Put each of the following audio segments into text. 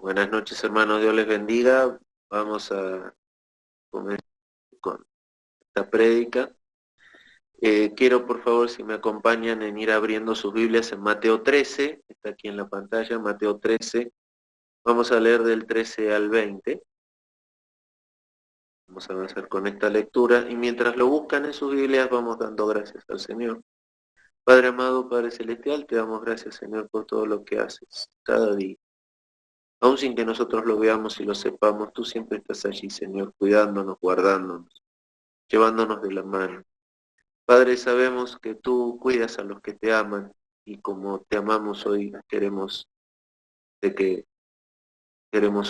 Buenas noches, hermanos, Dios les bendiga. Vamos a comenzar con esta prédica. Quiero, por favor, si me acompañan en ir abriendo sus Biblias en Mateo 13, está aquí en la pantalla, Mateo 13. Vamos a leer del 13 al 20. Vamos a avanzar con esta lectura y mientras lo buscan en sus Biblias vamos dando gracias al Señor. Padre amado, Padre celestial, te damos gracias, Señor, por todo lo que haces cada día. Aun sin que nosotros lo veamos y lo sepamos, tú siempre estás allí, Señor, cuidándonos, guardándonos, llevándonos de la mano. Padre, sabemos que tú cuidas a los que te aman y como te amamos hoy, queremos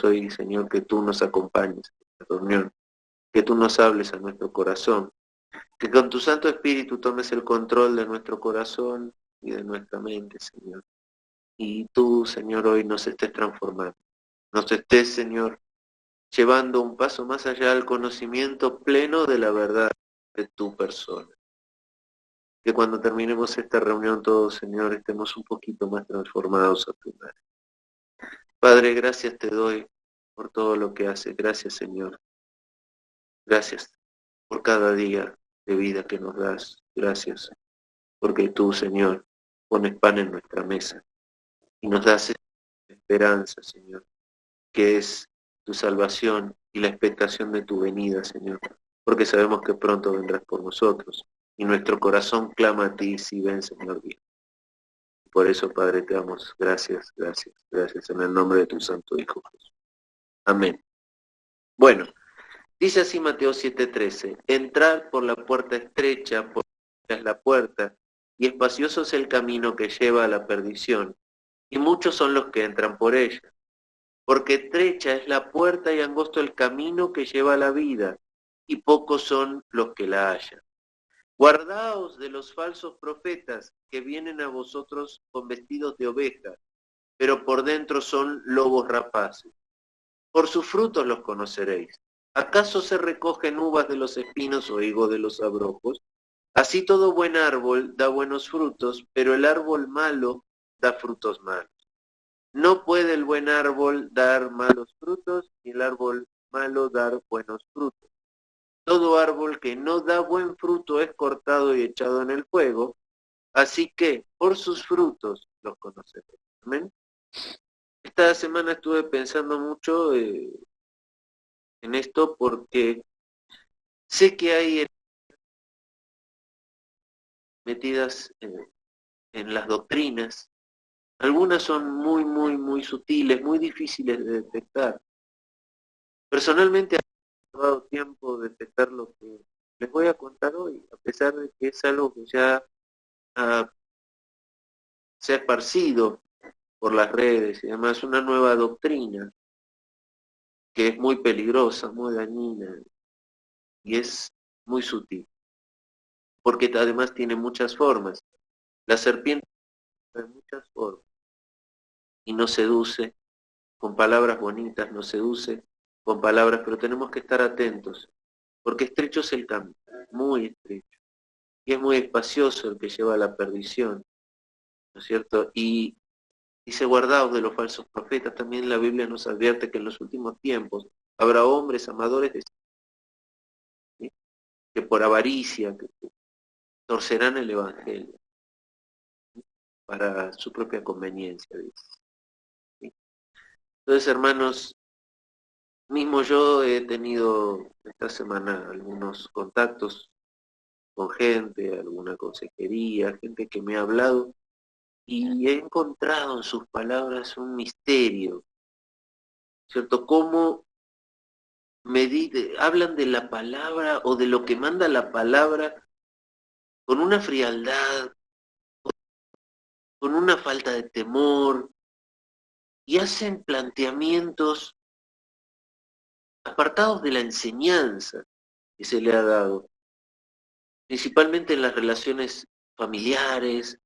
hoy, Señor, que tú nos acompañes en esta reunión, que tú nos hables a nuestro corazón, que con tu Santo Espíritu tomes el control de nuestro corazón y de nuestra mente, Señor. Y tú, Señor, hoy nos estés transformando, nos estés, Señor, llevando un paso más allá al conocimiento pleno de la verdad de tu persona. Que cuando terminemos esta reunión todos, Señor, estemos un poquito más transformados a tu imagen. Padre, gracias te doy por todo lo que haces. Gracias, Señor. Gracias por cada día de vida que nos das. Gracias porque tú, Señor, pones pan en nuestra mesa y nos das esperanza, Señor, que es tu salvación y la expectación de tu venida, Señor, porque sabemos que pronto vendrás por nosotros y nuestro corazón clama a ti si ven, Señor, bien. Por eso, Padre, te damos gracias, gracias, gracias en el nombre de tu Santo Hijo Jesús. Amén. Bueno, dice así Mateo 7:13, entrad por la puerta estrecha, porque es la puerta, y espacioso es el camino que lleva a la perdición, y muchos son los que entran por ella. Porque estrecha es la puerta y angosto el camino que lleva a la vida, y pocos son los que la hallan. Guardaos de los falsos profetas que vienen a vosotros con vestidos de oveja, pero por dentro son lobos rapaces. Por sus frutos los conoceréis. ¿Acaso se recogen uvas de los espinos o higos de los abrojos? Así todo buen árbol da buenos frutos, pero el árbol malo da frutos malos. No puede el buen árbol dar malos frutos, ni el árbol malo dar buenos frutos. Todo árbol que no da buen fruto es cortado y echado en el fuego, así que por sus frutos los conoceréis. ¿Amén? Esta semana estuve pensando mucho en esto porque sé que hay metidas en las doctrinas. Algunas son muy, muy, muy sutiles, muy difíciles de detectar. Personalmente ha tomado tiempo de detectar lo que les voy a contar hoy, a pesar de que es algo que ya se ha esparcido por las redes y además una nueva doctrina que es muy peligrosa, muy dañina y es muy sutil, porque además tiene muchas formas. La serpiente tiene muchas formas y nos seduce con palabras bonitas, nos seduce con palabras, pero tenemos que estar atentos, porque estrecho es el camino, muy estrecho, y es muy espacioso el que lleva a la perdición, ¿no es cierto? Y dice, guardaos de los falsos profetas, también la Biblia nos advierte que en los últimos tiempos habrá hombres amadores de ¿sí? Que por avaricia, que torcerán el Evangelio para su propia conveniencia, dice. ¿Sí? Entonces, hermanos, mismo yo he tenido esta semana algunos contactos con gente, alguna consejería, gente que me ha hablado y he encontrado en sus palabras un misterio, ¿cierto? Cómo hablan de la palabra o de lo que manda la palabra con una frialdad, con una falta de temor y hacen planteamientos apartados de la enseñanza que se le ha dado, principalmente en las relaciones familiares,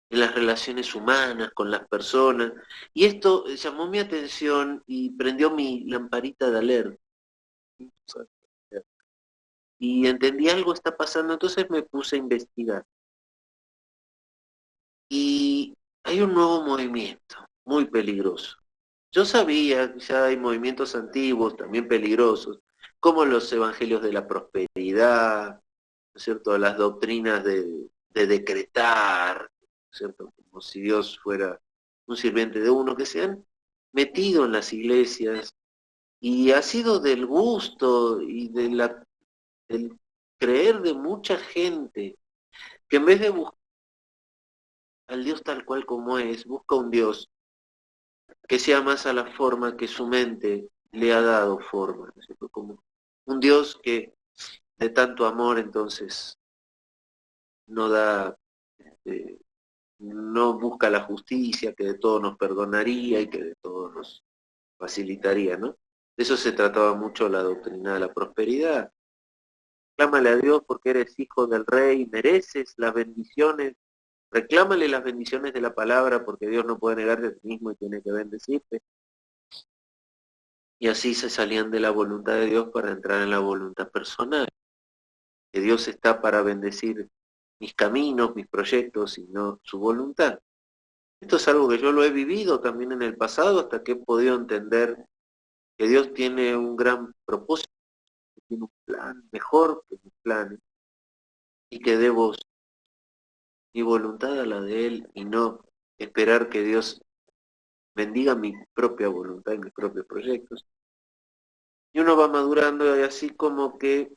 en las relaciones humanas con las personas. Y esto llamó mi atención y prendió mi lamparita de alerta. Y entendí algo está pasando, entonces me puse a investigar. Y hay un nuevo movimiento, muy peligroso, Yo sabía que ya hay movimientos antiguos, también peligrosos, como los evangelios de la prosperidad, ¿no es cierto? Las doctrinas de decretar, ¿no es cierto? Como si Dios fuera un sirviente de uno, que se han metido en las iglesias y ha sido del gusto y del creer de mucha gente que en vez de buscar al Dios tal cual como es, busca un Dios que sea más a la forma que su mente le ha dado forma, ¿no es cierto? Como un Dios que de tanto amor entonces no da, eh, no busca la justicia, que de todo nos perdonaría y que de todo nos facilitaría, ¿no? De eso se trataba mucho la doctrina de la prosperidad. Reclámale a Dios porque eres hijo del rey, mereces las bendiciones, reclámale las bendiciones de la palabra porque Dios no puede negarte a sí mismo y tiene que bendecirte. Y así se salían de la voluntad de Dios para entrar en la voluntad personal. Que Dios está para bendecir mis caminos, mis proyectos y no su voluntad. Esto es algo que yo lo he vivido también en el pasado hasta que he podido entender que Dios tiene un gran propósito, que tiene un plan mejor que mis planes y que debo mi voluntad a la de Él y no esperar que Dios bendiga mi propia voluntad y mis propios proyectos. Y uno va madurando y así como que,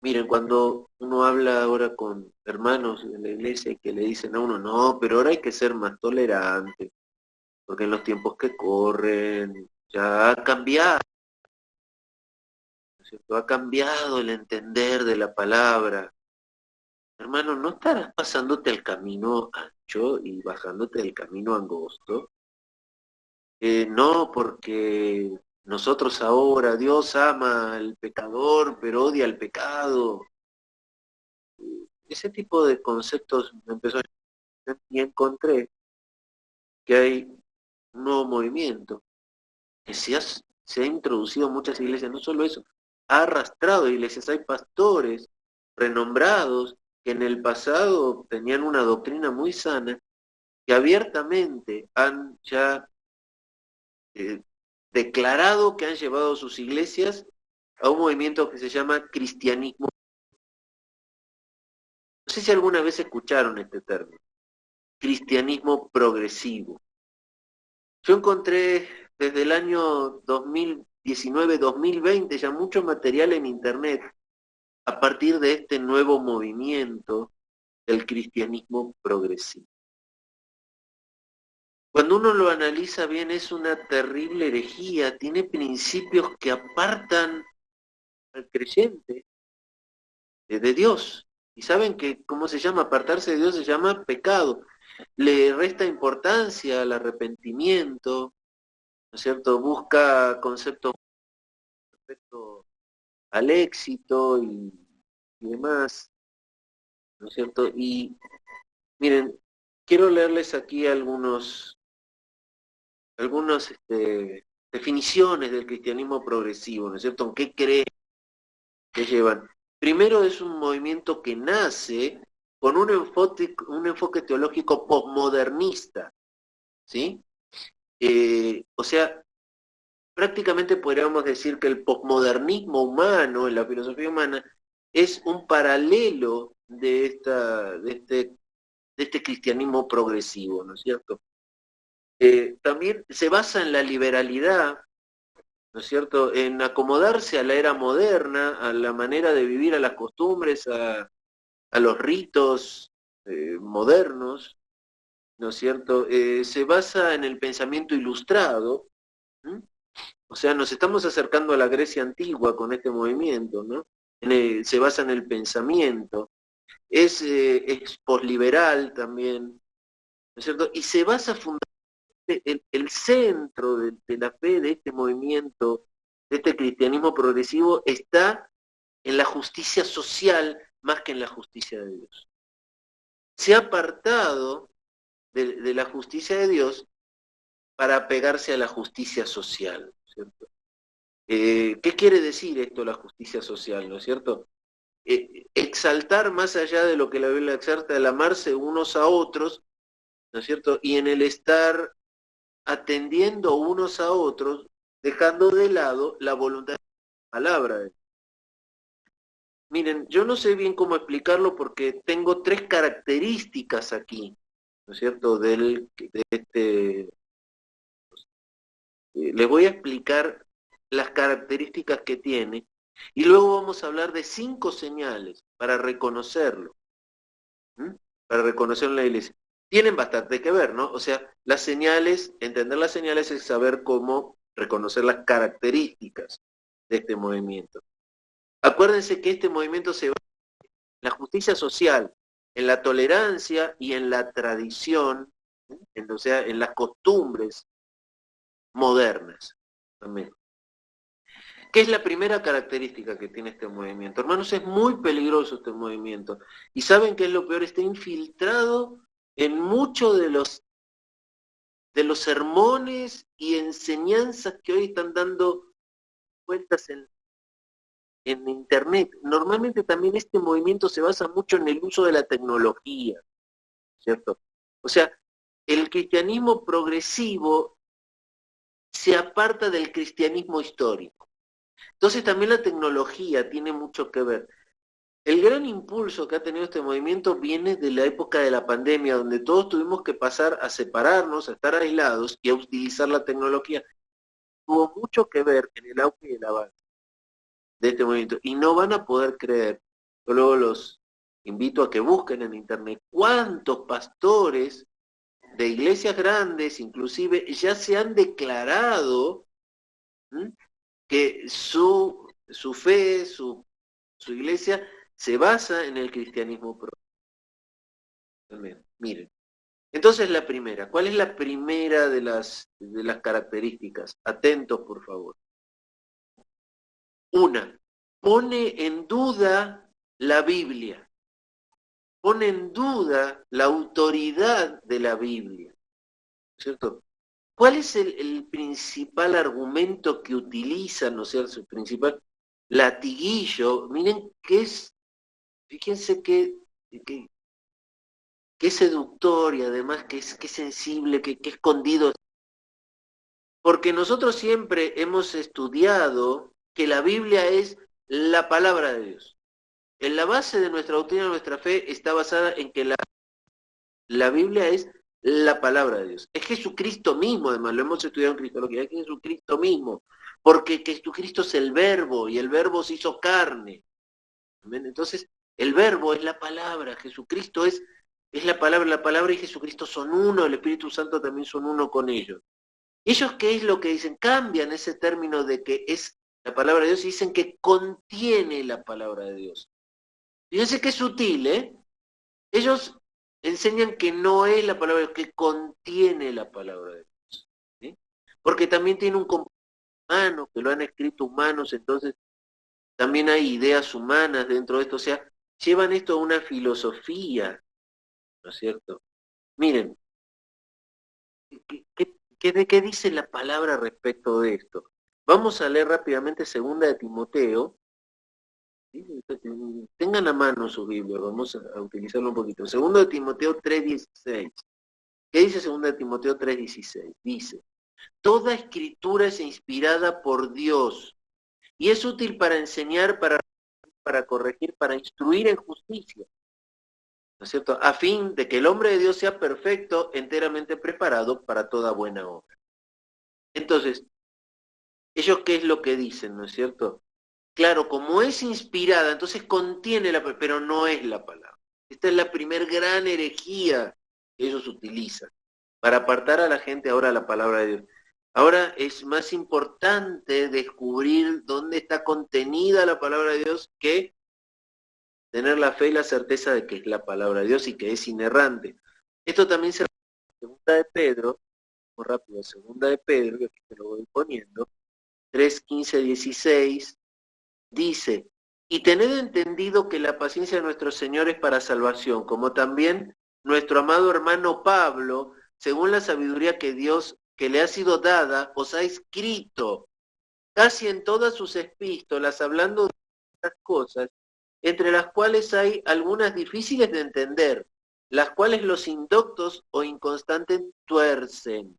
miren, cuando uno habla ahora con hermanos de la iglesia y que le dicen a uno, no, pero ahora hay que ser más tolerante, porque en los tiempos que corren ya ha cambiado, ¿no es cierto? Ha cambiado el entender de la palabra. Hermano, ¿no estarás pasándote el camino ancho y bajándote del camino angosto? No, porque nosotros ahora, Dios ama al pecador, pero odia al pecado. Ese tipo de conceptos me empezó a y encontré que hay un nuevo movimiento que se ha introducido en muchas iglesias, no solo eso, ha arrastrado iglesias, hay pastores renombrados que en el pasado tenían una doctrina muy sana, que abiertamente han ya eh, declarado que han llevado sus iglesias a un movimiento que se llama cristianismo. No sé si alguna vez escucharon este término, cristianismo progresivo. Yo encontré desde el año 2019-2020 ya mucho material en internet a partir de este nuevo movimiento del cristianismo progresivo. Cuando uno lo analiza bien es una terrible herejía, tiene principios que apartan al creyente de Dios. Y saben que, ¿cómo se llama? Apartarse de Dios se llama pecado. Le resta importancia al arrepentimiento, ¿no es cierto? Busca conceptos respecto al éxito y demás, ¿no es cierto? Y miren, quiero leerles aquí algunas definiciones del cristianismo progresivo, ¿no es cierto? ¿En qué creen que llevan? Primero es un movimiento que nace con un enfoque teológico posmodernista, ¿sí? O sea, prácticamente podríamos decir que el posmodernismo humano, en la filosofía humana, es un paralelo de este cristianismo progresivo, ¿no es cierto? También se basa en la liberalidad, ¿no es cierto? En acomodarse a la era moderna, a la manera de vivir, a las costumbres, a los ritos modernos, ¿no es cierto? Se basa en el pensamiento ilustrado, ¿m? O sea, nos estamos acercando a la Grecia antigua con este movimiento, ¿no? Se basa en el pensamiento, es posliberal también, ¿no es cierto? Y se basa fundamentalmente, el centro de la fe de este movimiento, de este cristianismo progresivo, está en la justicia social más que en la justicia de Dios. Se ha apartado de la justicia de Dios para apegarse a la justicia social, ¿cierto? ¿Qué quiere decir esto, la justicia social, no es cierto? Exaltar más allá de lo que la Biblia exalta, el amarse unos a otros, ¿no es cierto? Y en el estar atendiendo unos a otros, dejando de lado la voluntad de la palabra. Miren, yo no sé bien cómo explicarlo porque tengo tres características aquí, ¿no es cierto? Les voy a explicar las características que tiene y luego vamos a hablar de 5 señales para reconocerlo, ¿m? Para reconocerlo en la iglesia. Tienen bastante que ver, ¿no? O sea, las señales, entender las señales es saber cómo reconocer las características de este movimiento. Acuérdense que este movimiento se basa en la justicia social, en la tolerancia y en la tradición, o sea, en las costumbres modernas también. ¿Qué es la primera característica que tiene este movimiento? Hermanos, es muy peligroso este movimiento. ¿Y saben qué es lo peor? Está infiltrado en muchos de los sermones y enseñanzas que hoy están dando vueltas en Internet. Normalmente también este movimiento se basa mucho en el uso de la tecnología, ¿cierto? O sea, el cristianismo progresivo se aparta del cristianismo histórico. Entonces también la tecnología tiene mucho que ver. El gran impulso que ha tenido este movimiento viene de la época de la pandemia, donde todos tuvimos que pasar a separarnos, a estar aislados y a utilizar la tecnología. Tuvo mucho que ver en el auge y el avance de este movimiento. Y no van a poder creer, yo luego los invito a que busquen en internet cuántos pastores de iglesias grandes, inclusive, ya se han declarado que su fe, su iglesia, se basa en el cristianismo progresivo. Miren. Entonces la primera, ¿cuál es la primera de las características? Atentos, por favor. Una, pone en duda la Biblia. Pone en duda la autoridad de la Biblia. ¿Cierto? ¿Cuál es el principal argumento que utilizan, o sea, su principal latiguillo? Miren que es, fíjense que es seductor y además que es sensible, que escondido. Porque nosotros siempre hemos estudiado que la Biblia es la palabra de Dios. En la base de nuestra doctrina, nuestra fe, está basada en que la Biblia es la palabra de Dios. Es Jesucristo mismo, además, lo hemos estudiado en Cristología, es Jesucristo mismo, porque Jesucristo es el verbo, y el verbo se hizo carne. ¿Ven? Entonces, el verbo es la palabra, Jesucristo es la palabra y Jesucristo son uno, el Espíritu Santo también son uno con ellos. ¿Ellos qué es lo que dicen? Cambian ese término de que es la palabra de Dios y dicen que contiene la palabra de Dios. Fíjense que es sutil, ¿eh? Ellos enseñan que no es la palabra de Dios, que contiene la palabra de Dios. ¿Sí? Porque también tiene un componente humano, que lo han escrito humanos, entonces también hay ideas humanas dentro de esto. O sea, llevan esto a una filosofía, ¿no es cierto? Miren, ¿qué dice la palabra respecto de esto? Vamos a leer rápidamente 2 de Timoteo. ¿Sí? Tengan a mano su Biblia, vamos a utilizarlo un poquito. 2 de Timoteo 3:16. ¿Qué dice 2 de Timoteo 3:16? Dice, toda escritura es inspirada por Dios y es útil para enseñar, para corregir, para instruir en justicia, ¿no es cierto? A fin de que el hombre de Dios sea perfecto, enteramente preparado para toda buena obra. Entonces, ¿ellos qué es lo que dicen, no es cierto? Claro, como es inspirada, entonces contiene pero no es la palabra. Esta es la primer gran herejía que ellos utilizan para apartar a la gente ahora de la palabra de Dios. Ahora es más importante descubrir dónde está contenida la palabra de Dios que tener la fe y la certeza de que es la palabra de Dios y que es inerrante. Esto también se refiere a 2 de Pedro, muy rápido, 2 de Pedro, que aquí te lo voy poniendo, 3:15-16, dice, y tened entendido que la paciencia de nuestro Señor es para salvación, como también nuestro amado hermano Pablo, según la sabiduría que Dios, que le ha sido dada, os ha escrito, casi en todas sus epístolas, hablando de estas cosas, entre las cuales hay algunas difíciles de entender, las cuales los indoctos o inconstantes tuercen,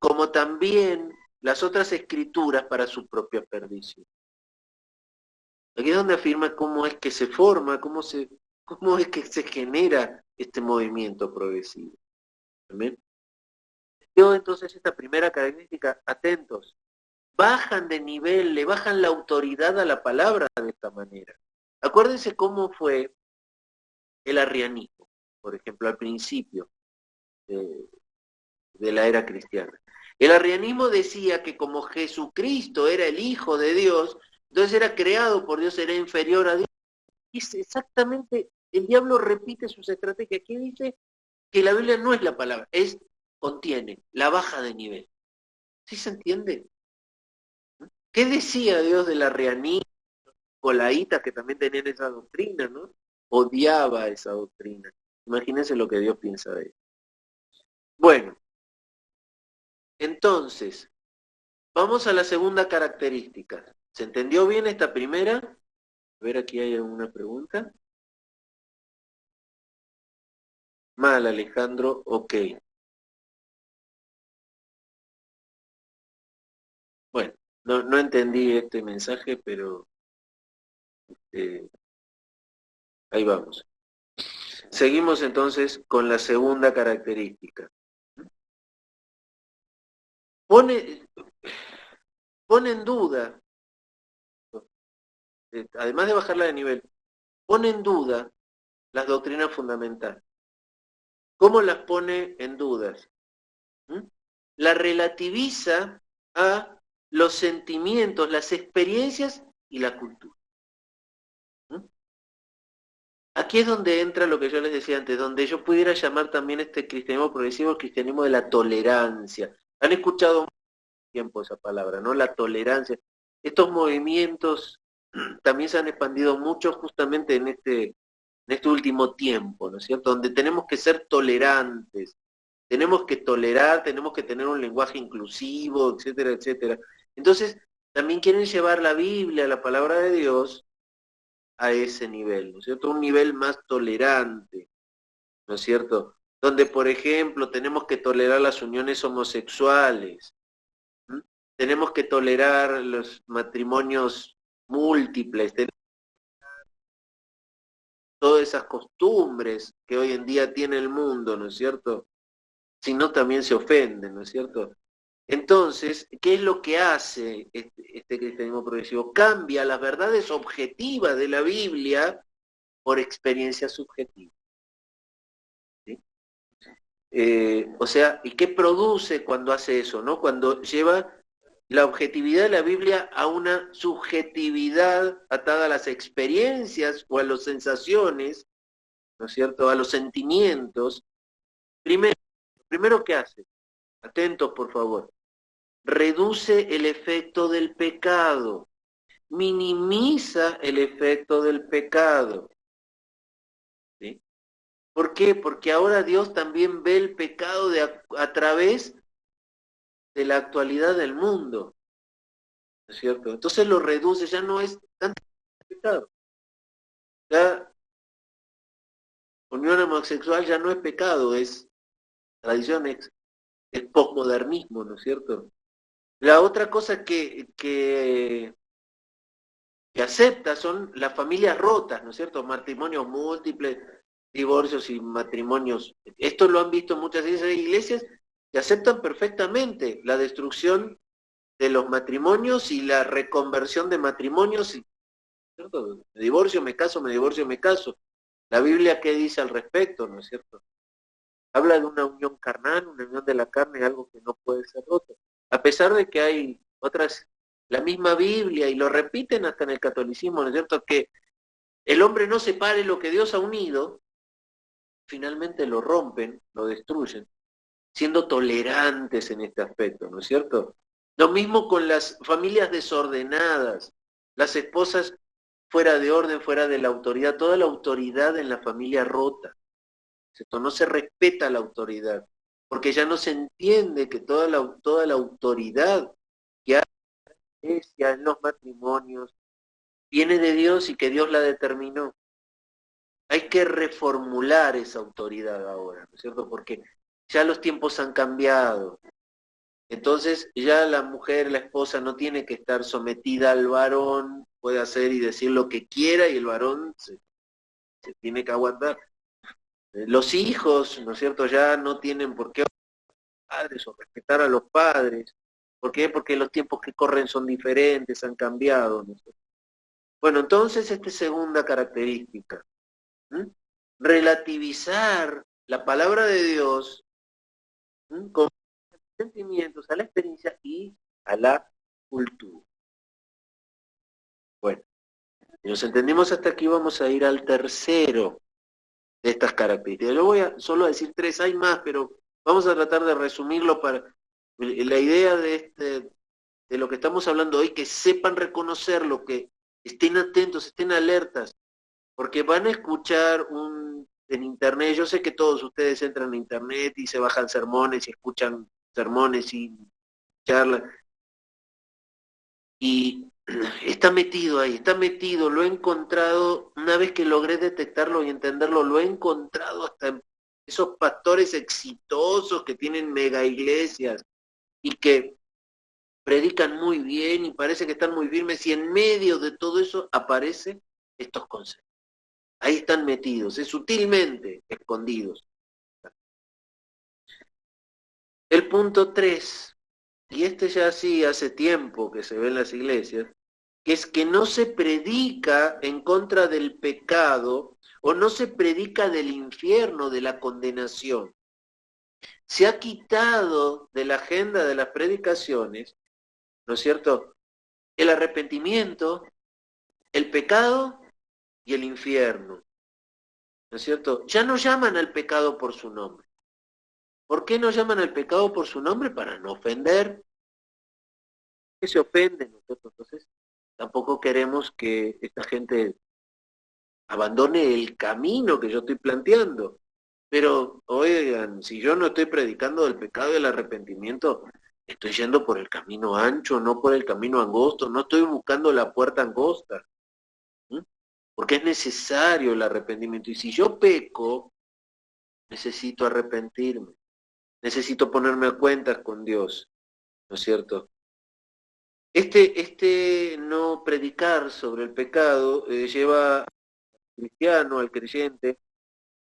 como también las otras escrituras para su propia perdición. Aquí es donde afirma cómo es que se forma, cómo es que se genera este movimiento progresivo. ¿Amén? Yo entonces esta primera característica, atentos, bajan de nivel, le bajan la autoridad a la palabra de esta manera. Acuérdense cómo fue el arrianismo, por ejemplo, al principio de la era cristiana. El arrianismo decía que como Jesucristo era el Hijo de Dios, entonces era creado por Dios, era inferior a Dios. Y es exactamente, el diablo repite sus estrategias. Aquí dice que la Biblia no es la palabra, contiene, la baja de nivel. ¿Sí se entiende? ¿Qué decía Dios del arrianismo, colaítas que también tenían esa doctrina, ¿no? Odiaba esa doctrina. Imagínense lo que Dios piensa de él. Bueno, entonces, vamos a la segunda característica. ¿Se entendió bien esta primera? A ver, aquí hay alguna pregunta. Mal, Alejandro, ok. Bueno, no entendí este mensaje, pero ahí vamos. Seguimos entonces con la segunda característica. Pone en duda, además de bajarla de nivel, pone en duda las doctrinas fundamentales. ¿Cómo las pone en dudas? La relativiza a los sentimientos, las experiencias y la cultura. Aquí es donde entra lo que yo les decía antes, donde yo pudiera llamar también este cristianismo progresivo el cristianismo de la tolerancia. Han escuchado mucho tiempo esa palabra, ¿no? La tolerancia. Estos movimientos también se han expandido mucho justamente en este último tiempo, ¿no es cierto? Donde tenemos que ser tolerantes, tenemos que tolerar, tenemos que tener un lenguaje inclusivo, etcétera, etcétera. Entonces, también quieren llevar la Biblia, la palabra de Dios, a ese nivel, ¿no es cierto? Un nivel más tolerante, ¿no es cierto? Donde, por ejemplo, tenemos que tolerar las uniones homosexuales, ¿m? Tenemos que tolerar los matrimonios múltiples, todas esas costumbres que hoy en día tiene el mundo, ¿no es cierto? Si no, también se ofenden, ¿no es cierto? Entonces, ¿qué es lo que hace este cristianismo progresivo? Cambia las verdades objetivas de la Biblia por experiencias subjetivas. ¿Sí? O sea, ¿y qué produce cuando hace eso, no? Cuando lleva la objetividad de la Biblia a una subjetividad atada a las experiencias o a las sensaciones, ¿no es cierto? A los sentimientos. Primero ¿qué hace? Atentos, por favor. Reduce el efecto del pecado, minimiza el efecto del pecado. ¿Sí? ¿Por qué? Porque ahora Dios también ve el pecado a través de la actualidad del mundo, ¿no es cierto? Entonces lo reduce, ya no es tanto pecado. Ya unión homosexual ya no es pecado, es tradición, es posmodernismo, ¿no es cierto? La otra cosa que acepta son las familias rotas, ¿no es cierto? Matrimonios múltiples, divorcios y matrimonios. Esto lo han visto muchas iglesias que aceptan perfectamente la destrucción de los matrimonios y la reconversión de matrimonios. ¿Cierto? Me divorcio, me caso, me divorcio, me caso. La Biblia, ¿qué dice al respecto? ¿No es cierto? Habla de una unión carnal, una unión de la carne, algo que no puede ser otro. A pesar de que hay otras, la misma Biblia, y lo repiten hasta en el catolicismo, ¿no es cierto? Que el hombre no separe lo que Dios ha unido, finalmente lo rompen, lo destruyen, siendo tolerantes en este aspecto, ¿no es cierto? Lo mismo con las familias desordenadas, las esposas fuera de orden, fuera de la autoridad, toda la autoridad en la familia rota, ¿cierto? No se respeta la autoridad, porque ya no se entiende que toda la autoridad que hay en los matrimonios viene de Dios y que Dios la determinó. Hay que reformular esa autoridad ahora, ¿no es cierto? Porque ya los tiempos han cambiado. Entonces ya la mujer, la esposa, no tiene que estar sometida al varón, puede hacer y decir lo que quiera y el varón se tiene que aguantar. Los hijos, ¿no es cierto?, ya no tienen por qué padres o respetar a los padres. ¿Por qué? Porque los tiempos que corren son diferentes, han cambiado. ¿No? Bueno, entonces esta es segunda característica. Relativizar la palabra de Dios con sentimientos, a la experiencia y a la cultura. Bueno, si nos entendimos hasta aquí, vamos a ir al tercero de estas características. Yo voy a solo a decir tres, hay más, pero vamos a tratar de resumirlo para la idea de lo que estamos hablando hoy, que sepan reconocerlo, que estén atentos, estén alertas, porque van a escuchar en internet, yo sé que todos ustedes entran en internet y se bajan sermones y escuchan sermones y charlas, y está metido ahí, está metido, lo he encontrado, una vez que logré detectarlo y entenderlo, lo he encontrado hasta en esos pastores exitosos que tienen mega iglesias y que predican muy bien y parece que están muy firmes y en medio de todo eso aparecen estos conceptos. Ahí están metidos, sutilmente escondidos. El punto 3, y este ya sí hace tiempo que se ve en las iglesias, que es que no se predica en contra del pecado o no se predica del infierno, de la condenación. Se ha quitado de la agenda de las predicaciones, ¿no es cierto?, el arrepentimiento, el pecado y el infierno, ¿no es cierto? Ya no llaman al pecado por su nombre. ¿Por qué no llaman al pecado por su nombre? Para no ofender. ¿Qué se ofende nosotros? Entonces, tampoco queremos que esta gente abandone el camino que yo estoy planteando. Pero, oigan, si yo no estoy predicando del pecado y del arrepentimiento, estoy yendo por el camino ancho, no por el camino angosto, no estoy buscando la puerta angosta. ¿Mm? Porque es necesario el arrepentimiento. Y si yo peco, necesito arrepentirme, necesito ponerme a cuentas con Dios, ¿no es cierto? Este no predicar sobre el pecado lleva al cristiano, al creyente,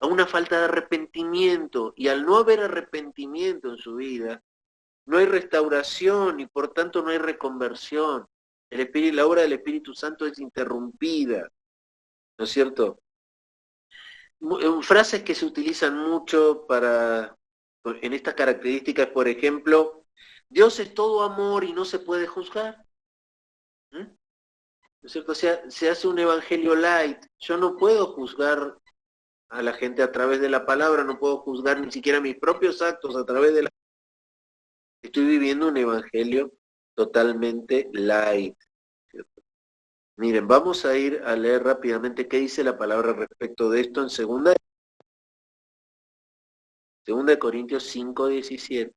a una falta de arrepentimiento, y al no haber arrepentimiento en su vida, no hay restauración y por tanto no hay reconversión. La obra del Espíritu Santo es interrumpida, ¿no es cierto? Frases que se utilizan mucho en estas características, por ejemplo, Dios es todo amor y no se puede juzgar. ¿Mm? ¿No es cierto? O sea, se hace un evangelio light. Yo no puedo juzgar a la gente a través de la palabra, no puedo juzgar ni siquiera mis propios actos a través de la... Estoy viviendo un evangelio totalmente light. ¿Cierto? Miren, vamos a ir a leer rápidamente qué dice la palabra respecto de esto en 2 Corintios 5:17.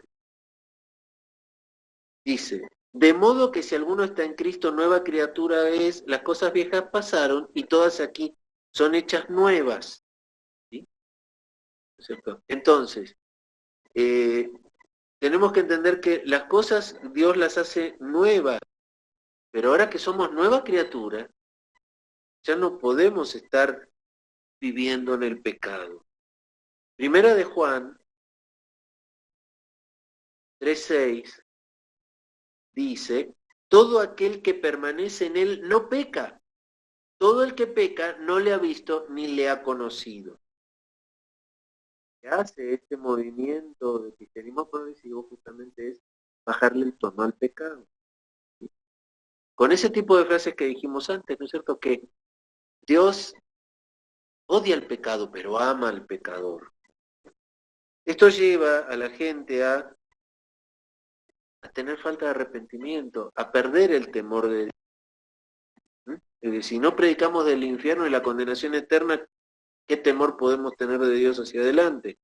Dice, de modo que si alguno está en Cristo, nueva criatura es, las cosas viejas pasaron y todas aquí son hechas nuevas. ¿Sí? ¿Cierto? Entonces, tenemos que entender que las cosas Dios las hace nuevas, pero ahora que somos nueva criatura, ya no podemos estar viviendo en el pecado. Primera de Juan 3:6 dice, todo aquel que permanece en él no peca. Todo el que peca no le ha visto ni le ha conocido. Lo que hace este movimiento de cristianismo progresivo justamente es bajarle el tono al pecado. Con ese tipo de frases que dijimos antes, ¿no es cierto? Que Dios odia el pecado, pero ama al pecador. Esto lleva a la gente a tener falta de arrepentimiento, a perder el temor de Dios. Si no predicamos del infierno y la condenación eterna, ¿qué temor podemos tener de Dios hacia adelante?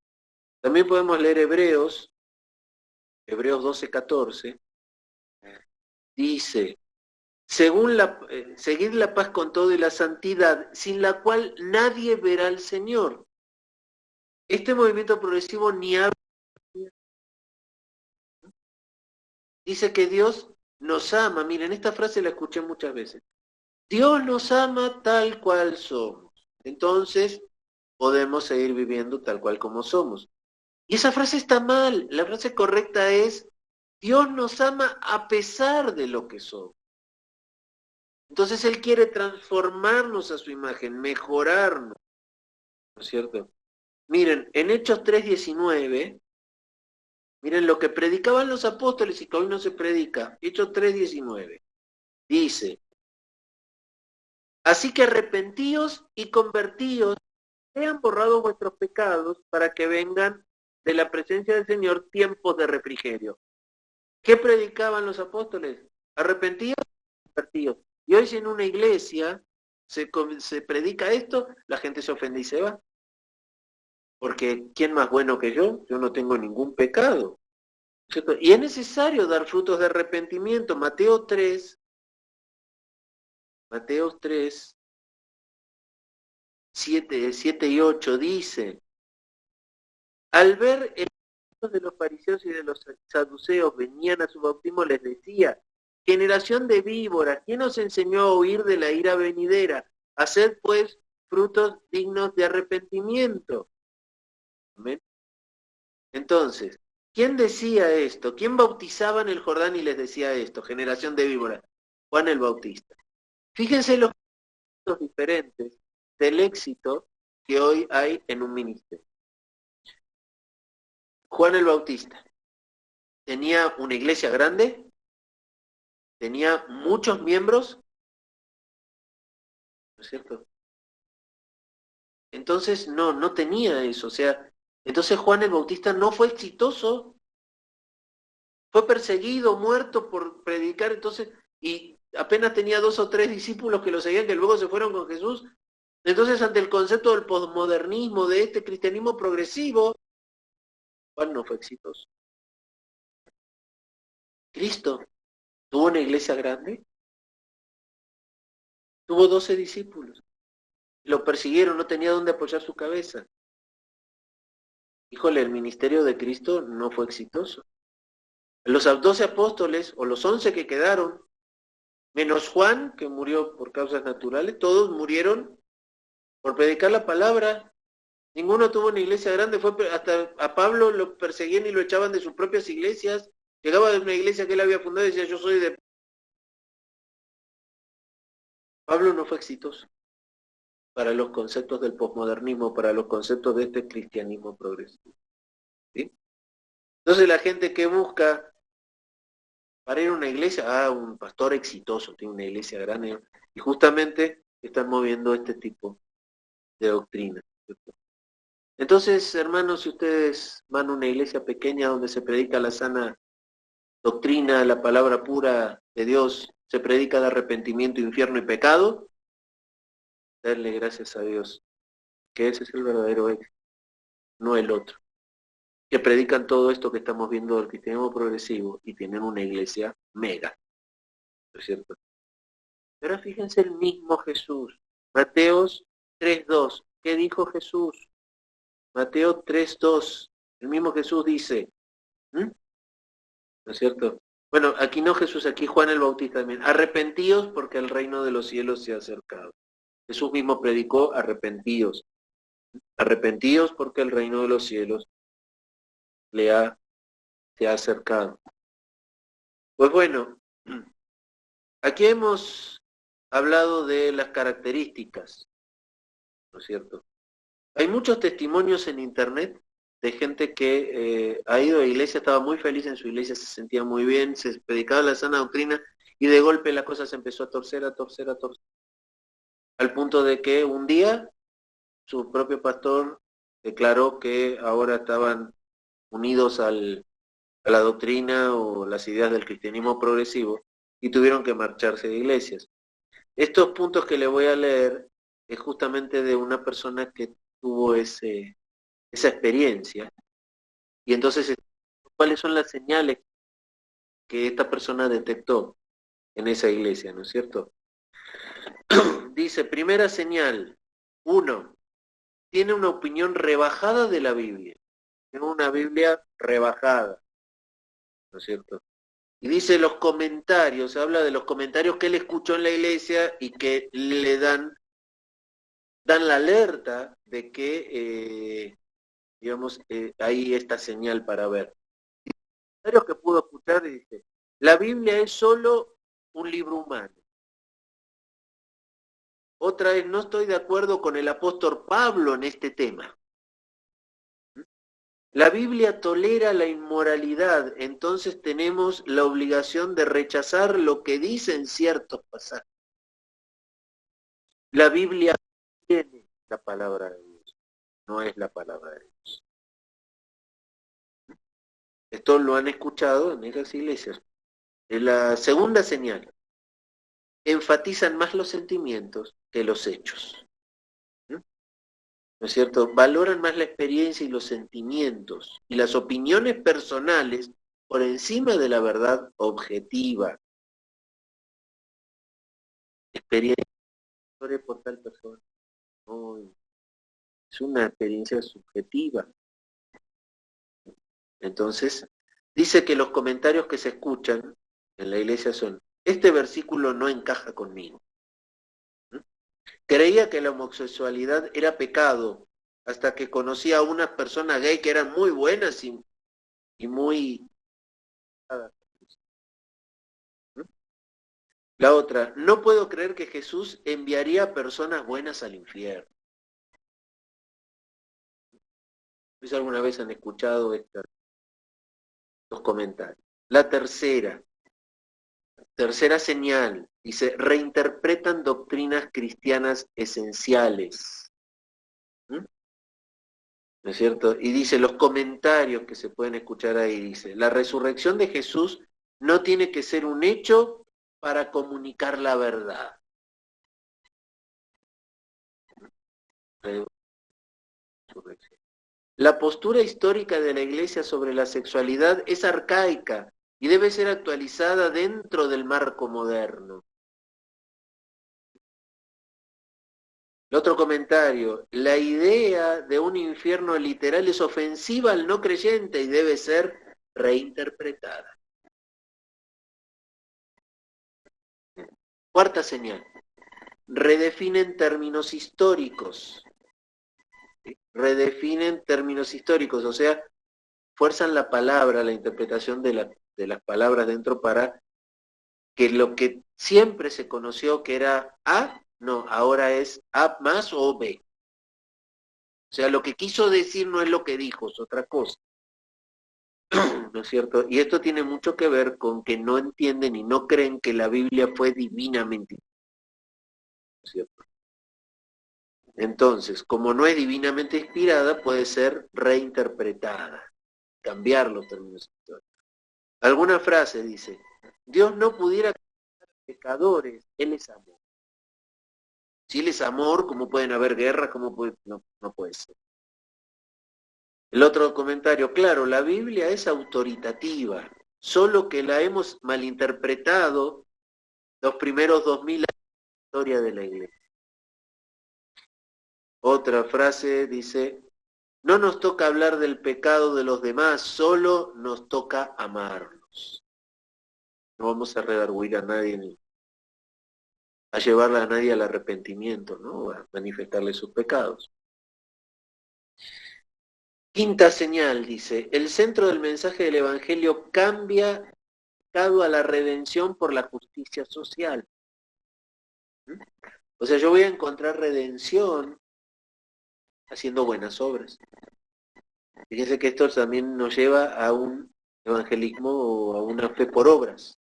También podemos leer Hebreos 12:14, dice, seguid la paz con todo y la santidad, sin la cual nadie verá al Señor. Este movimiento progresivo ni habla Dice que Dios nos ama. Miren, esta frase la escuché muchas veces. Dios nos ama tal cual somos. Entonces podemos seguir viviendo tal cual como somos. Y esa frase está mal. La frase correcta es, Dios nos ama a pesar de lo que somos. Entonces Él quiere transformarnos a su imagen, mejorarnos, ¿no es cierto? Miren, en Hechos 3:19, miren lo que predicaban los apóstoles y que hoy no se predica. Hechos 3:19 dice, así que arrepentíos y convertíos, sean borrados vuestros pecados para que vengan de la presencia del Señor tiempos de refrigerio. ¿Qué predicaban los apóstoles? Arrepentíos y convertíos. Y hoy si en una iglesia se predica esto, la gente se ofende y se va. Porque ¿quién más bueno que yo? Yo no tengo ningún pecado, ¿cierto? Y es necesario dar frutos de arrepentimiento. Mateo 3, 7 y 8 dice, al ver el de los fariseos y de los saduceos venían a su bautismo, les decía, generación de víboras, ¿quién os enseñó a huir de la ira venidera? Haced pues frutos dignos de arrepentimiento. ¿Amén? Entonces, ¿quién decía esto? ¿Quién bautizaba en el Jordán y les decía esto? Generación de víboras. Juan el Bautista. Fíjense los puntos diferentes del éxito que hoy hay en un ministerio. Juan el Bautista tenía una iglesia grande, tenía muchos miembros, ¿no es cierto? Entonces no tenía eso, o sea, entonces Juan el Bautista no fue exitoso, fue perseguido, muerto por predicar, entonces, y apenas tenía 2 o 3 discípulos que lo seguían, que luego se fueron con Jesús. Entonces, ante el concepto del posmodernismo, de este cristianismo progresivo, Juan no fue exitoso. Cristo tuvo una iglesia grande, tuvo 12 discípulos, lo persiguieron, no tenía dónde apoyar su cabeza. Híjole, el ministerio de Cristo no fue exitoso. Los 12 apóstoles, o los 11 que quedaron, menos Juan, que murió por causas naturales, todos murieron por predicar la palabra. Ninguno tuvo una iglesia grande, hasta a Pablo lo perseguían y lo echaban de sus propias iglesias. Llegaba de una iglesia que él había fundado y decía, yo soy de... Pablo no fue exitoso para los conceptos del posmodernismo, para los conceptos de este cristianismo progresivo. ¿Sí? Entonces la gente que busca para ir a una iglesia, un pastor exitoso, tiene una iglesia grande, y justamente están moviendo este tipo de doctrina. ¿Cierto? Entonces, hermanos, si ustedes van a una iglesia pequeña donde se predica la sana doctrina, la palabra pura de Dios, se predica de arrepentimiento, infierno y pecado, darle gracias a Dios, que ese es el verdadero éxito, no el otro. Que predican todo esto que estamos viendo del cristianismo progresivo y tienen una iglesia mega, ¿no es cierto? Pero fíjense el mismo Jesús, Mateos 3:2, ¿qué dijo Jesús? Mateo 3:2, el mismo Jesús dice, ¿no es cierto? Bueno, aquí no Jesús, aquí Juan el Bautista también. Arrepentíos porque el reino de los cielos se ha acercado. Jesús mismo predicó, arrepentíos. Arrepentíos porque el reino de los cielos se ha acercado. Pues bueno, aquí hemos hablado de las características, ¿no es cierto? Hay muchos testimonios en internet de gente que ha ido a la iglesia, estaba muy feliz en su iglesia, se sentía muy bien, se predicaba la sana doctrina y de golpe la cosa se empezó a torcer, al punto de que un día su propio pastor declaró que ahora estaban unidos a la doctrina o las ideas del cristianismo progresivo y tuvieron que marcharse de iglesias. Estos puntos que le voy a leer es justamente de una persona que tuvo esa experiencia. Y entonces, ¿cuáles son las señales que esta persona detectó en esa iglesia, ¿no es cierto? Dice, primera señal, 1, tiene una opinión rebajada de la Biblia. Tiene una Biblia rebajada, ¿no es cierto? Y dice los comentarios, habla de los comentarios que él escuchó en la iglesia y que le dan la alerta de que, digamos, hay esta señal para ver. Comentarios que pudo escuchar, dice, la Biblia es solo un libro humano. Otra vez, no estoy de acuerdo con el apóstol Pablo en este tema. La Biblia tolera la inmoralidad, entonces tenemos la obligación de rechazar lo que dicen ciertos pasajes. La Biblia tiene la palabra de Dios, no es la palabra de Dios. Esto lo han escuchado en esas iglesias. En la segunda señal, enfatizan más los sentimientos que los hechos. ¿No es cierto? Valoran más la experiencia y los sentimientos y las opiniones personales por encima de la verdad objetiva. Experiencia por tal persona. No, es una experiencia subjetiva. Entonces, dice que los comentarios que se escuchan en la iglesia son, este versículo no encaja conmigo. Creía que la homosexualidad era pecado, hasta que conocí a unas personas gay que eran muy buenas y muy... La otra, no puedo creer que Jesús enviaría a personas buenas al infierno. ¿Ustedes alguna vez han escuchado estos comentarios? La tercera señal, dice, reinterpretan doctrinas cristianas esenciales. ¿No es cierto? Y dice, los comentarios que se pueden escuchar ahí, dice, la resurrección de Jesús no tiene que ser un hecho para comunicar la verdad. La postura histórica de la Iglesia sobre la sexualidad es arcaica y debe ser actualizada dentro del marco moderno. El otro comentario, la idea de un infierno literal es ofensiva al no creyente y debe ser reinterpretada. Cuarta señal, redefinen términos históricos. Redefinen términos históricos, o sea, fuerzan la palabra, la interpretación de las palabras dentro para que lo que siempre se conoció que era A, no, ahora es A más o B. O sea, lo que quiso decir no es lo que dijo, es otra cosa. ¿No es cierto? Y esto tiene mucho que ver con que no entienden y no creen que la Biblia fue divinamente, ¿no es cierto? Entonces, como no es divinamente inspirada, puede ser reinterpretada, cambiar los términos históricos. Alguna frase dice, Dios no pudiera castigar a pecadores, Él es amor. Si Él es amor, ¿cómo pueden haber guerras? ¿Cómo puede? No, no puede ser. El otro comentario, claro, la Biblia es autoritativa, solo que la hemos malinterpretado los primeros 2000 años de la historia de la Iglesia. Otra frase dice, no nos toca hablar del pecado de los demás, solo nos toca amarlos. No vamos a redarguir a nadie ni a llevarle a nadie al arrepentimiento, ¿no? A manifestarle sus pecados. Quinta señal, dice, el centro del mensaje del Evangelio cambia a la redención por la justicia social. O sea, yo voy a encontrar redención haciendo buenas obras. Fíjense que esto también nos lleva a un evangelismo o a una fe por obras.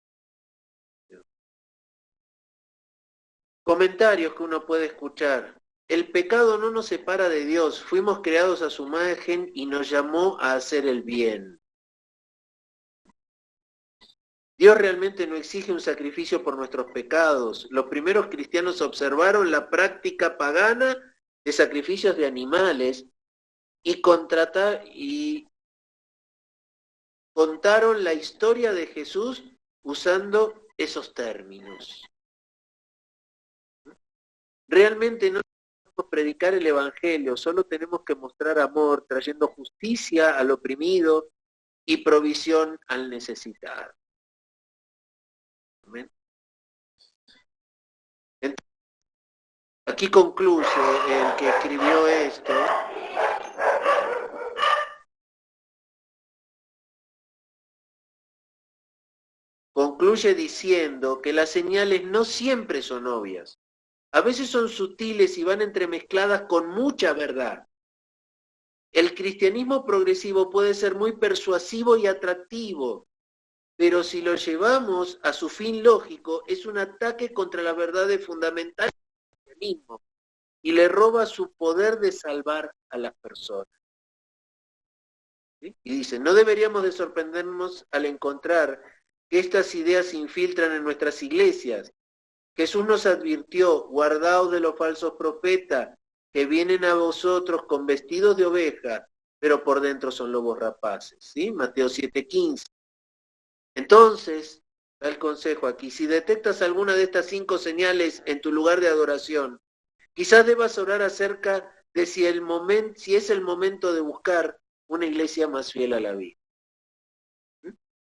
Comentarios que uno puede escuchar. El pecado no nos separa de Dios, fuimos creados a su imagen y nos llamó a hacer el bien. Dios realmente no exige un sacrificio por nuestros pecados. Los primeros cristianos observaron la práctica pagana de sacrificios de animales y contaron la historia de Jesús usando esos términos. Realmente no tenemos que predicar el Evangelio, solo tenemos que mostrar amor, trayendo justicia al oprimido y provisión al necesitado. Aquí concluye el que escribió esto. Concluye diciendo que las señales no siempre son obvias. A veces son sutiles y van entremezcladas con mucha verdad. El cristianismo progresivo puede ser muy persuasivo y atractivo, pero si lo llevamos a su fin lógico, es un ataque contra las verdades fundamentales del cristianismo y le roba su poder de salvar a las personas. ¿Sí? Y dice, no deberíamos de sorprendernos al encontrar que estas ideas se infiltran en nuestras iglesias. Jesús nos advirtió, guardaos de los falsos profetas, que vienen a vosotros con vestidos de oveja, pero por dentro son lobos rapaces. ¿Sí? Mateo 7:15. Entonces, da el consejo aquí, si detectas alguna de estas 5 señales en tu lugar de adoración, quizás debas orar acerca de si es el momento de buscar una iglesia más fiel a la vida.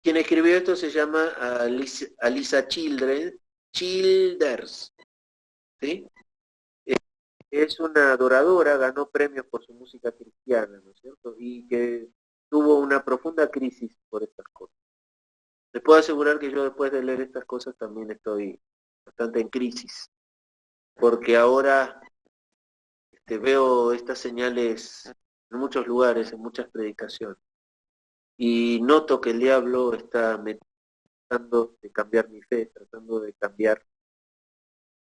Quien escribió esto se llama Alisa Childers, ¿sí? Es una adoradora, ganó premios por su música cristiana, ¿no es cierto? Y que tuvo una profunda crisis por estas cosas. Les puedo asegurar que yo después de leer estas cosas también estoy bastante en crisis, porque ahora veo estas señales en muchos lugares, en muchas predicaciones, y noto que el diablo está tratando de cambiar mi fe, tratando de cambiar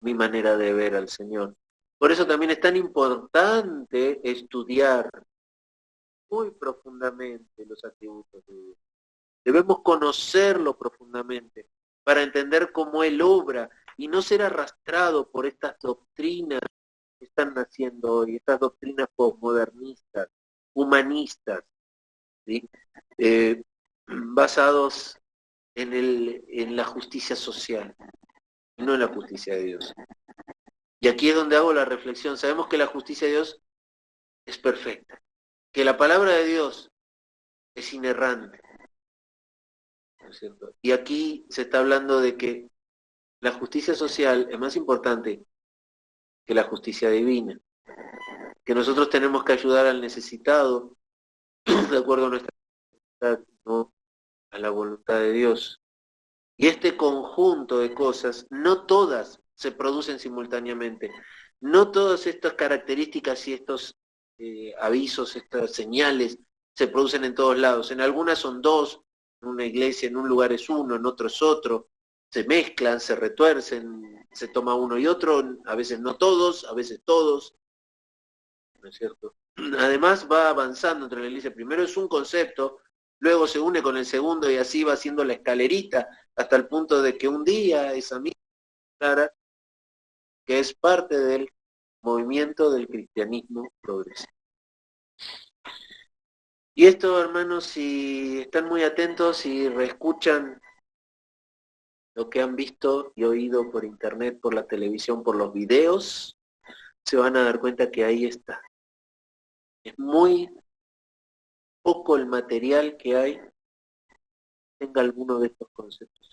mi manera de ver al Señor. Por eso también es tan importante estudiar muy profundamente los atributos de Dios. Debemos conocerlo profundamente para entender cómo Él obra y no ser arrastrado por estas doctrinas que están naciendo hoy, estas doctrinas postmodernistas, humanistas, ¿sí? Basados en la justicia social, no en la justicia de Dios. Y aquí es donde hago la reflexión. Sabemos que la justicia de Dios es perfecta, que la palabra de Dios es inerrante, ¿no es cierto? Y aquí se está hablando de que la justicia social es más importante que la justicia divina, que nosotros tenemos que ayudar al necesitado de acuerdo a nuestra voluntad, no a la voluntad de Dios. Y este conjunto de cosas, no todas se producen simultáneamente, no todas estas características y estos avisos, estas señales, se producen en todos lados. En algunas son 2, en una iglesia, en un lugar es uno, en otro es otro, se mezclan, se retuercen, se toma uno y otro, a veces no todos, a veces todos, ¿no es cierto? Además va avanzando entre la iglesia, primero es un concepto, luego se une con el segundo y así va haciendo la escalerita hasta el punto de que un día esa misma clara que es parte del movimiento del cristianismo progresivo. Y esto, hermanos, si están muy atentos y reescuchan lo que han visto y oído por internet, por la televisión, por los videos, se van a dar cuenta que ahí está. Es muy poco el material que hay tenga alguno de estos conceptos.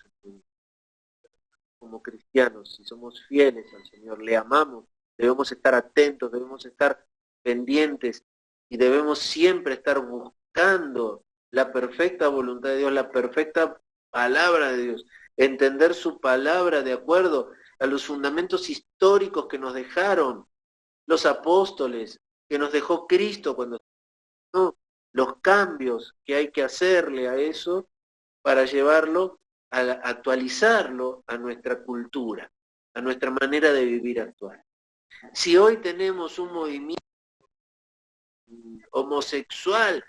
Como cristianos, si somos fieles al Señor, le amamos, debemos estar atentos, debemos estar pendientes y debemos siempre estar buscando la perfecta voluntad de Dios, la perfecta palabra de Dios, entender su palabra de acuerdo a los fundamentos históricos que nos dejaron los apóstoles, que nos dejó Cristo cuando no, los cambios que hay que hacerle a eso para llevarlo a actualizarlo a nuestra cultura, a nuestra manera de vivir actual. Si hoy tenemos un movimiento homosexual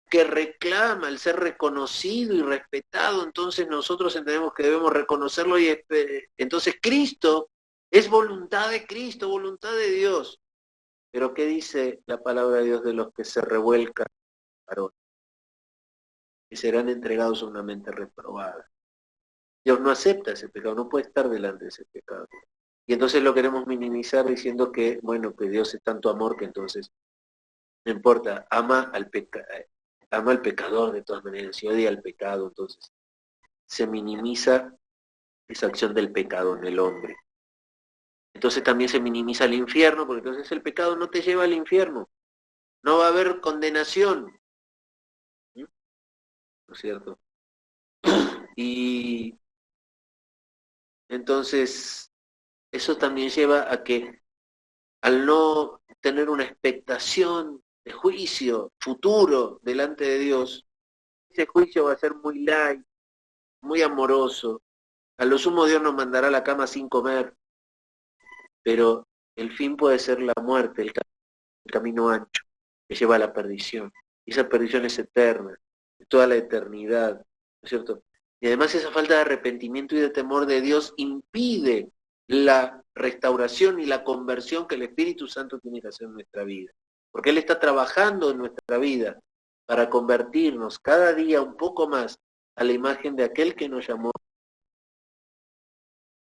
que reclama el ser reconocido y respetado, entonces nosotros entendemos que debemos reconocerlo y entonces Cristo es voluntad de Cristo, voluntad de Dios. Pero ¿qué dice la palabra de Dios de los que se revuelcan, varones? Que serán entregados a una mente reprobada. Dios no acepta ese pecado, no puede estar delante de ese pecado. Y entonces lo queremos minimizar diciendo que, bueno, que Dios es tanto amor que entonces no importa, ama al pecador de todas maneras, y odia al pecado, entonces se minimiza esa acción del pecado en el hombre. Entonces también se minimiza el infierno, porque entonces el pecado no te lleva al infierno. No va a haber condenación. ¿No es cierto? Y entonces eso también lleva a que al no tener una expectación de juicio futuro delante de Dios, ese juicio va a ser muy light, muy amoroso. A lo sumo Dios nos mandará a la cama sin comer, pero el fin puede ser la muerte, el camino ancho, que lleva a la perdición. Y esa perdición es eterna, de toda la eternidad, ¿no es cierto? Y además esa falta de arrepentimiento y de temor de Dios impide la restauración y la conversión que el Espíritu Santo tiene que hacer en nuestra vida. Porque Él está trabajando en nuestra vida para convertirnos cada día un poco más a la imagen de aquel que nos llamó.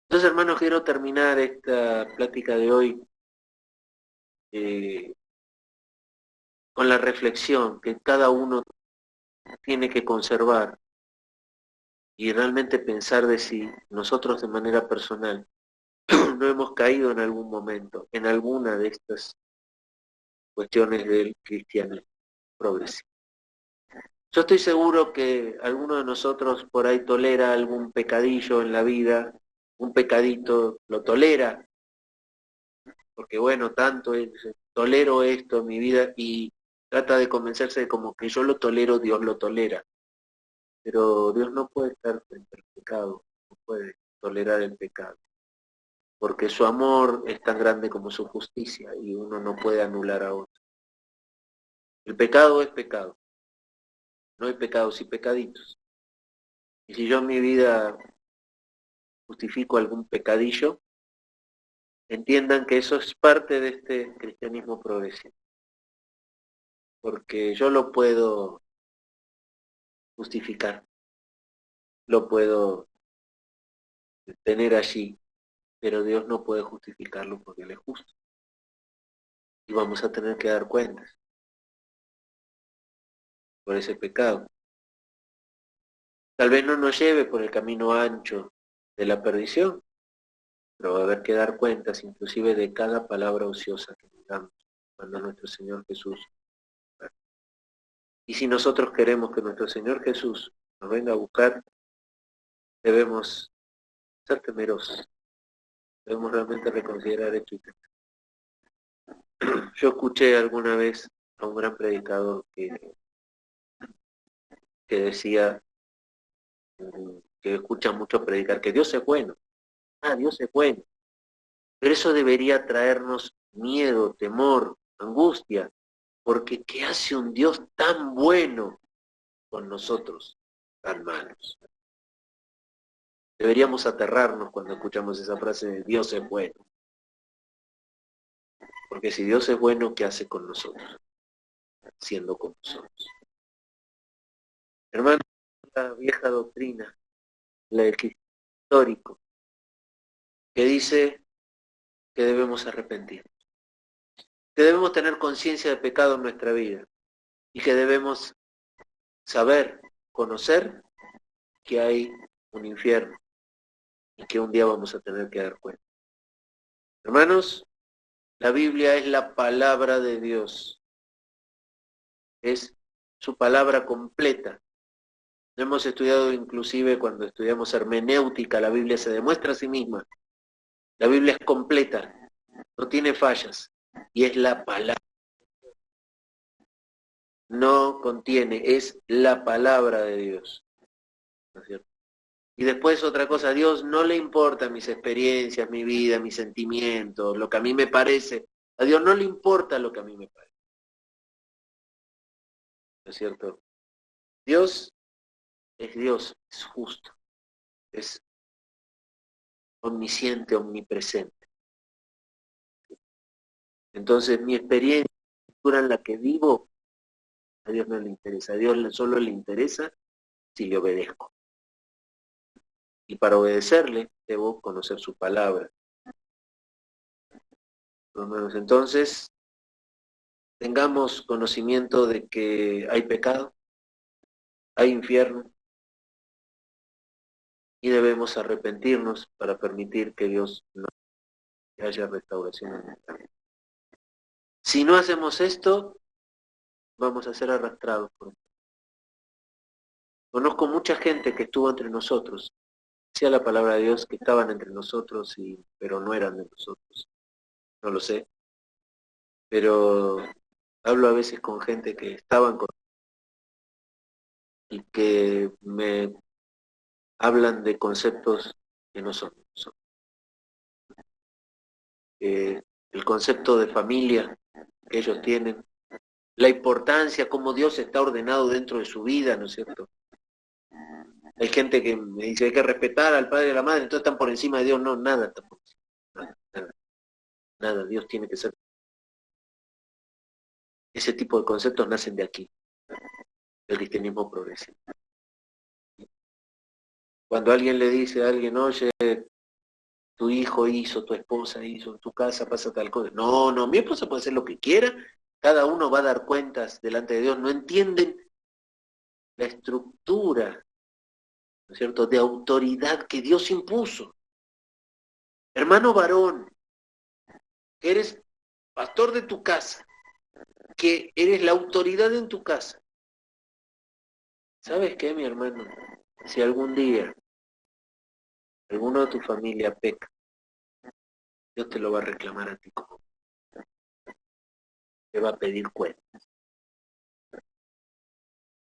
Entonces, hermanos, quiero terminar esta plática de hoy eh, con la reflexión que cada uno tiene que conservar y realmente pensar de si nosotros de manera personal no hemos caído en algún momento en alguna de estas cuestiones del cristianismo progresivo. Yo estoy seguro que alguno de nosotros por ahí tolera algún pecadillo en la vida, un pecadito lo tolera, porque bueno, tanto es, tolero esto en mi vida y trata de convencerse de como que yo lo tolero, Dios lo tolera. Pero Dios no puede estar frente al pecado, no puede tolerar el pecado, porque su amor es tan grande como su justicia y uno no puede anular a otro. El pecado es pecado, no hay pecados y pecaditos. Y si yo en mi vida justifico algún pecadillo, entiendan que eso es parte de este cristianismo progresivo, porque yo lo puedo justificar, lo puedo tener allí, pero Dios no puede justificarlo porque Él es justo. Y vamos a tener que dar cuentas por ese pecado. Tal vez no nos lleve por el camino ancho de la perdición, pero va a haber que dar cuentas inclusive de cada palabra ociosa que digamos cuando nuestro Señor Jesús. Y si nosotros queremos que nuestro Señor Jesús nos venga a buscar, debemos ser temerosos, debemos realmente reconsiderar esto. Yo escuché alguna vez a un gran predicador que decía, que escucha mucho predicar, que Dios es bueno. Dios es bueno. Pero eso debería traernos miedo, temor, angustia, porque ¿qué hace un Dios tan bueno con nosotros, tan malos? Deberíamos aterrarnos cuando escuchamos esa frase de Dios es bueno. Porque si Dios es bueno, ¿qué hace con nosotros? Siendo con nosotros. Hermano, la vieja doctrina, la del cristianismo histórico, que dice que debemos arrepentir, que debemos tener conciencia de pecado en nuestra vida y que debemos saber, conocer que hay un infierno y que un día vamos a tener que dar cuenta. Hermanos, la Biblia es la palabra de Dios, es su palabra completa. Hemos estudiado inclusive cuando estudiamos hermenéutica, la Biblia se demuestra a sí misma. La Biblia es completa, no tiene fallas y es la palabra. No contiene, es la palabra de Dios. ¿No es cierto? Y después otra cosa, a Dios no le importa mis experiencias, mi vida, mis sentimientos, lo que a mí me parece. A Dios no le importa lo que a mí me parece. ¿No es cierto? Dios, es justo, es omnisciente, omnipresente. Entonces mi experiencia en la que vivo, a Dios no le interesa. A Dios solo le interesa si le obedezco. Y para obedecerle debo conocer su palabra. Entonces, tengamos conocimiento de que hay pecado, hay infierno, y debemos arrepentirnos para permitir que Dios nos que haya restauración en nuestra vida. Si no hacemos esto, vamos a ser arrastrados por esto. Conozco mucha gente que estuvo entre nosotros, decía la palabra de Dios que estaban entre nosotros, pero no eran de nosotros. No lo sé. Pero hablo a veces con gente que estaban con y que me hablan de conceptos que no son. El concepto de familia que ellos tienen, la importancia, cómo Dios está ordenado dentro de su vida, ¿no es cierto? Hay gente que me dice hay que respetar al padre y a la madre, entonces están por encima de Dios. No, nada está por encima. Nada. Dios tiene que ser. Ese tipo de conceptos nacen de aquí, del cristianismo progresivo. Cuando alguien le dice a alguien, oye, tu hijo hizo, tu esposa hizo, en tu casa pasa tal cosa. No, mi esposa puede hacer lo que quiera, cada uno va a dar cuentas delante de Dios. No entienden la estructura, ¿no es cierto?, de autoridad que Dios impuso. Hermano varón, que eres pastor de tu casa, que eres la autoridad en tu casa. ¿Sabes qué, mi hermano? Si algún día alguno de tu familia peca, Dios te lo va a reclamar a ti como. Te va a pedir cuentas.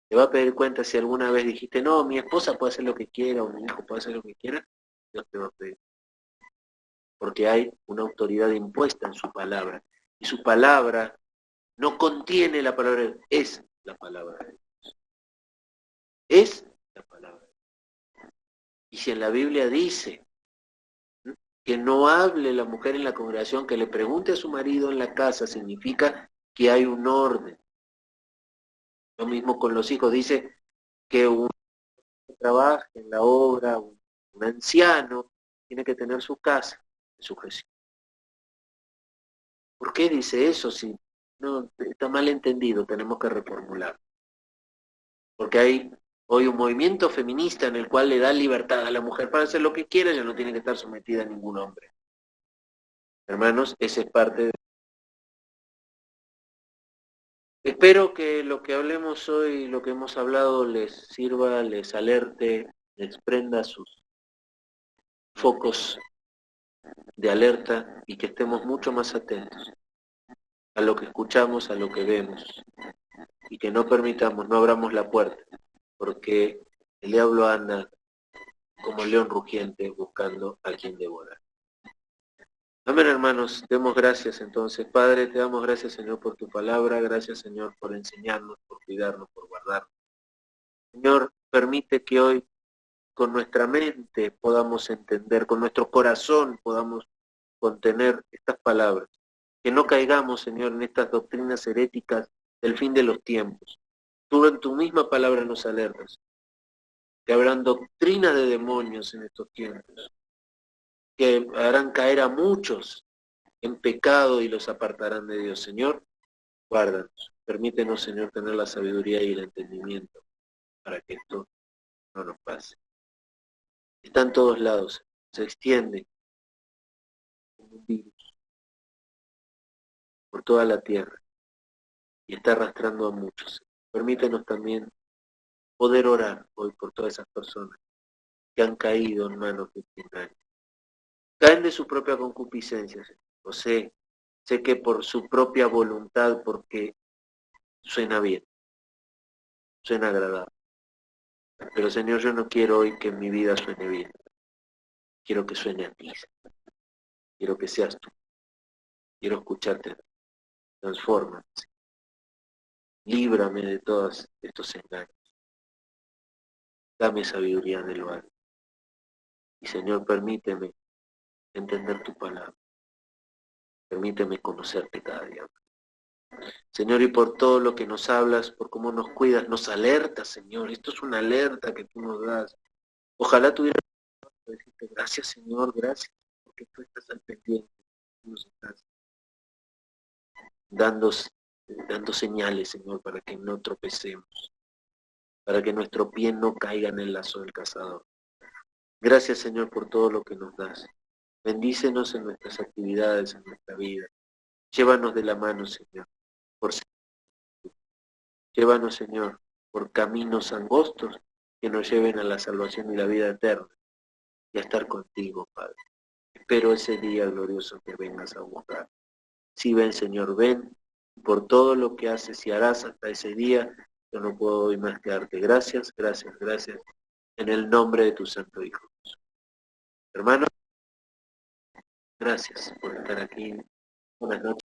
Te va a pedir cuentas si alguna vez dijiste, no, mi esposa puede hacer lo que quiera o mi hijo puede hacer lo que quiera. Dios te va a pedir. Porque hay una autoridad impuesta en su palabra. Y su palabra no contiene la palabra de Dios, es la palabra de Dios. Es la palabra de Dios. Y si en la Biblia dice que no hable la mujer en la congregación, que le pregunte a su marido en la casa, significa que hay un orden. Lo mismo con los hijos, dice que un que trabaje en la obra, un anciano, tiene que tener su casa en sujeción. ¿Por qué dice eso? Si no está mal entendido, tenemos que reformular. Porque hay hoy un movimiento feminista en el cual le da libertad a la mujer para hacer lo que quiera, ella no tiene que estar sometida a ningún hombre. Hermanos, esa es parte de... Espero que lo que hablemos hoy, lo que hemos hablado, les sirva, les alerte, les prenda sus focos de alerta y que estemos mucho más atentos a lo que escuchamos, a lo que vemos, y que no permitamos, no abramos la puerta, porque el diablo anda como león rugiente buscando a quien devorar. Amén, hermanos, demos gracias entonces. Padre, te damos gracias, Señor, por tu palabra, gracias, Señor, por enseñarnos, por cuidarnos, por guardarnos. Señor, permite que hoy con nuestra mente podamos entender, con nuestro corazón podamos contener estas palabras. Que no caigamos, Señor, en estas doctrinas heréticas del fin de los tiempos. Tú en tu misma palabra nos alertas que habrán doctrinas de demonios en estos tiempos, que harán caer a muchos en pecado y los apartarán de Dios. Señor, guárdanos. Permítenos, Señor, tener la sabiduría y el entendimiento para que esto no nos pase. Está en todos lados, se extiende como un virus por toda la tierra y está arrastrando a muchos. Permítenos también poder orar hoy por todas esas personas que han caído en manos de engaño. Caen de su propia concupiscencia, lo sé que por su propia voluntad, porque suena bien, suena agradable. Pero Señor, yo no quiero hoy que mi vida suene bien. Quiero que suene a ti. Quiero que seas tú. Quiero escucharte. Transfórmame. Líbrame de todos estos engaños. Dame sabiduría en el alto. Y Señor, permíteme entender tu palabra. Permíteme conocerte cada día. Señor, y por todo lo que nos hablas, por cómo nos cuidas, nos alertas, Señor. Esto es una alerta que tú nos das. Ojalá tuviera que decirte gracias, Señor, gracias, porque tú estás al pendiente. Tú nos estás dando señales, Señor, para que no tropecemos, para que nuestro pie no caiga en el lazo del cazador. Gracias, Señor, por todo lo que nos das. Bendícenos en nuestras actividades, en nuestra vida. Llévanos de la mano, Señor, por llévanos, Señor, por caminos angostos que nos lleven a la salvación y la vida eterna y a estar contigo, Padre. Espero ese día glorioso que vengas a buscar. Sí, ven, Señor, ven por todo lo que haces y harás hasta ese día. Yo no puedo hoy más que darte gracias, gracias, gracias, en el nombre de tu Santo Hijo. Hermanos, gracias por estar aquí. Buenas noches.